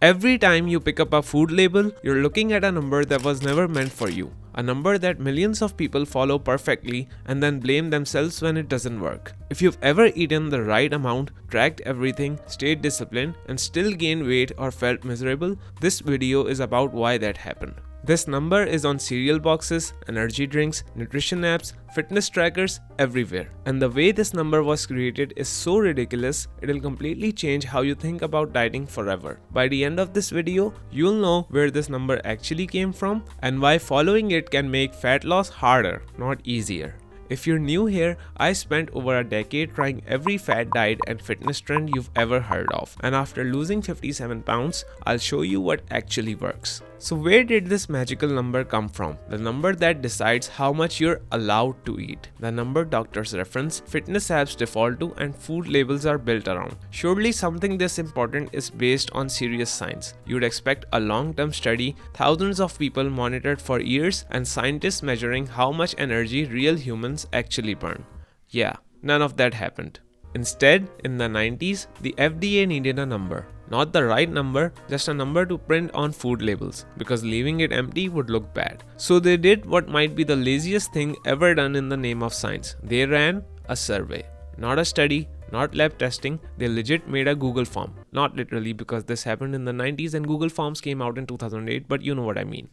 Every time you pick up a food label, you're looking at a number that was never meant for you. A number that millions of people follow perfectly and then blame themselves when it doesn't work. If you've ever eaten the right amount, tracked everything, stayed disciplined, and still gained weight or felt miserable, this video is about why that happened. This number is on cereal boxes, energy drinks, nutrition apps, fitness trackers, everywhere. And the way this number was created is so ridiculous, it'll completely change how you think about dieting forever. By the end of this video, you'll know where this number actually came from and why following it can make fat loss harder, not easier. If you're new here, I spent over a decade trying every fad diet and fitness trend you've ever heard of. And after losing 57 pounds, I'll show you what actually works. So where did this magical number come from? The number that decides how much you're allowed to eat. The number doctors reference, fitness apps default to, and food labels are built around. Surely something this important is based on serious science. You'd expect a long-term study, thousands of people monitored for years, and scientists measuring how much energy real humans actually burn. Yeah, none of that happened. Instead, in the 90s, the FDA needed a number. Not the right number, just a number to print on food labels, because leaving it empty would look bad. So they did what might be the laziest thing ever done in the name of science. They ran a survey. Not a study, not lab testing, they legit made a Google form. Not literally, because this happened in the 90s and Google Forms came out in 2008, but you know what I mean.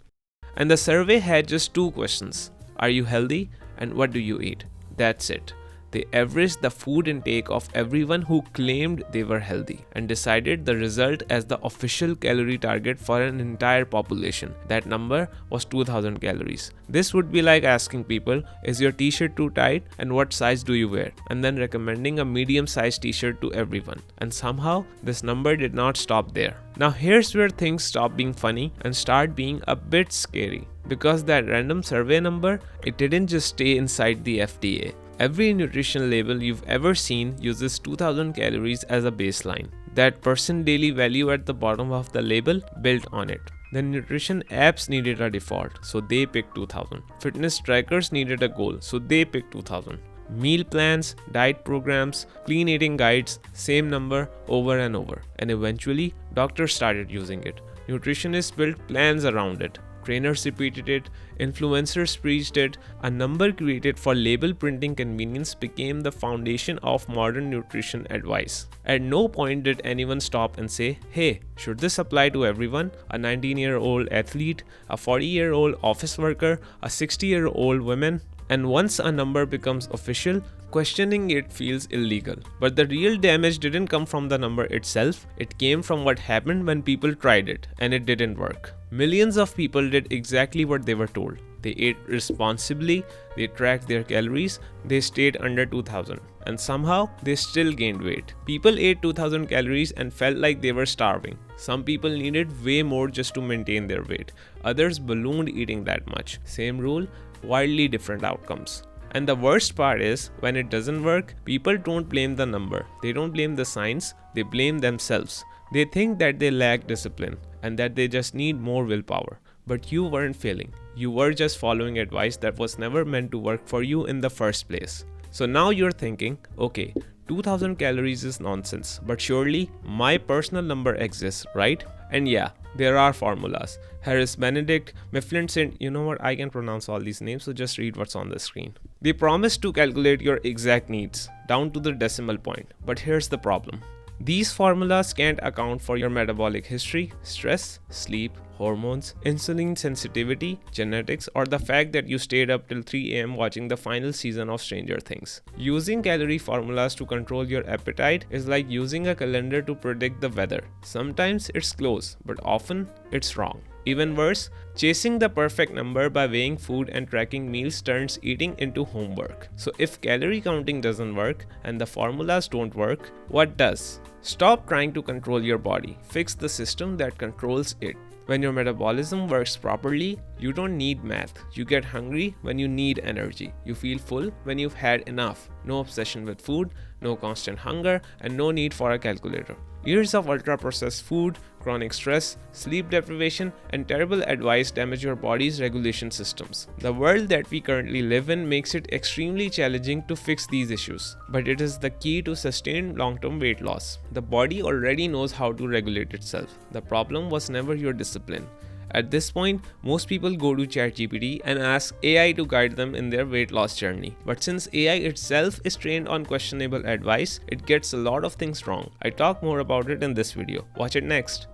And the survey had just two questions. Are you healthy? And what do you eat? That's it. They averaged the food intake of everyone who claimed they were healthy and decided the result as the official calorie target for an entire population. That number was 2000 calories. This would be like asking people, is your t-shirt too tight and what size do you wear? And then recommending a medium-sized t-shirt to everyone. And somehow, this number did not stop there. Now here's where things stop being funny and start being a bit scary. Because that random survey number, it didn't just stay inside the FDA. Every nutrition label you've ever seen uses 2000 calories as a baseline. That % daily value at the bottom of the label built on it. The nutrition apps needed a default, so they picked 2000. Fitness trackers needed a goal, so they picked 2000. Meal plans, diet programs, clean eating guides, same number over and over. And eventually, doctors started using it. Nutritionists built plans around it. Trainers repeated it, influencers preached it, a number created for label printing convenience became the foundation of modern nutrition advice. At no point did anyone stop and say, hey, should this apply to everyone? A 19-year-old athlete, a 40-year-old office worker, a 60-year-old woman? And once a number becomes official, questioning it feels illegal. But the real damage didn't come from the number itself, it came from what happened when people tried it and it didn't work. Millions of people did exactly what they were told. They ate responsibly, they tracked their calories, they stayed under 2000, and somehow they still gained weight. People ate 2000 calories and felt like they were starving. Some people needed way more just to maintain their weight. Others ballooned eating that much. Same rule, wildly different outcomes. And the worst part is, when it doesn't work, people don't blame the number. They don't blame the science, they blame themselves. They think that they lack discipline and that they just need more willpower. But you weren't failing. You were just following advice that was never meant to work for you in the first place. So now you're thinking, okay, 2000 calories is nonsense, but surely my personal number exists, right? And yeah, there are formulas. Harris Benedict, Mifflin St. You know what? I can pronounce all these names, so just read what's on the screen. They promise to calculate your exact needs, down to the decimal point. But here's the problem. These formulas can't account for your metabolic history, stress, sleep, hormones, insulin sensitivity, genetics, or the fact that you stayed up till 3 AM watching the final season of Stranger Things. Using calorie formulas to control your appetite is like using a calendar to predict the weather. Sometimes it's close, but often it's wrong. Even worse, chasing the perfect number by weighing food and tracking meals turns eating into homework. So if calorie counting doesn't work and the formulas don't work, what does? Stop trying to control your body. Fix the system that controls it. When your metabolism works properly, you don't need math. You get hungry when you need energy. You feel full when you've had enough. No obsession with food, no constant hunger, and no need for a calculator. Years of ultra-processed food, chronic stress, sleep deprivation, and terrible advice damage your body's regulation systems. The world that we currently live in makes it extremely challenging to fix these issues, but it is the key to sustained long-term weight loss. The body already knows how to regulate itself. The problem was never your discipline. At this point, most people go to ChatGPT and ask AI to guide them in their weight loss journey. But since AI itself is trained on questionable advice, it gets a lot of things wrong. I talk more about it in this video. Watch it next.